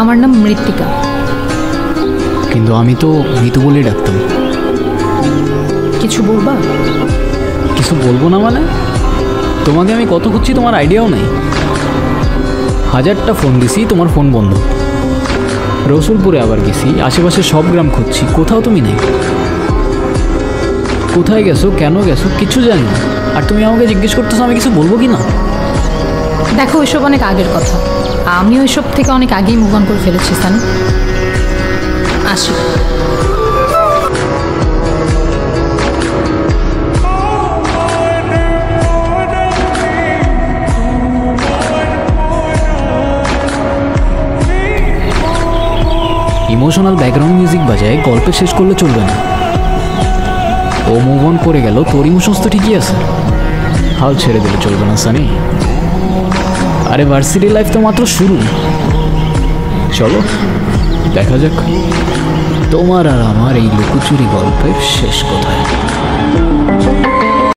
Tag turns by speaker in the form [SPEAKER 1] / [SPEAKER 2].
[SPEAKER 1] আমার নাম মৃত্তিকা।
[SPEAKER 2] কিন্তু আমি তো মিতু বলেই ডাকতাম।
[SPEAKER 1] কিছু বলবা?
[SPEAKER 2] কিছু বলবো না মানে? তোমাকে আমি কত খুঁজছি তোমার আইডিয়াও নেই। 1000টা ফোন দিছি, তোমার ফোন বন্ধ। রসুলপুরে আবার গেছি, আশেপাশে সব গ্রাম খুঁজছি, কোথাও তুমি নেই। কোথায় গেছো, কেন গেছো কিছু জানি না, আর তুমি আমাকে জিজ্ঞেস করতেছো আমি কিছু বলবো কি না?
[SPEAKER 1] দেখো, ওইসব অনেক আগের কথা, আমি ওইসব থেকে অনেক আগেই মুভ অন করে ফেলেছি সানি। আসি।
[SPEAKER 2] ইমোশনাল ব্যাকগ্রাউন্ড মিউজিক বাজায় গল্পে শেষ করলে চলবে না। ও মুভ অন করে গেল, তোর ইমোশনস তো ঠিকই আছে, হাল ছেড়ে দিলে চলবে না সানি। আরে ভার্সিটি লাইফ তো মাত্র শুরু, চলো দেখা যাক তোমার আর আমার এই লুকোচুরি গল্পের শেষ কোথায়।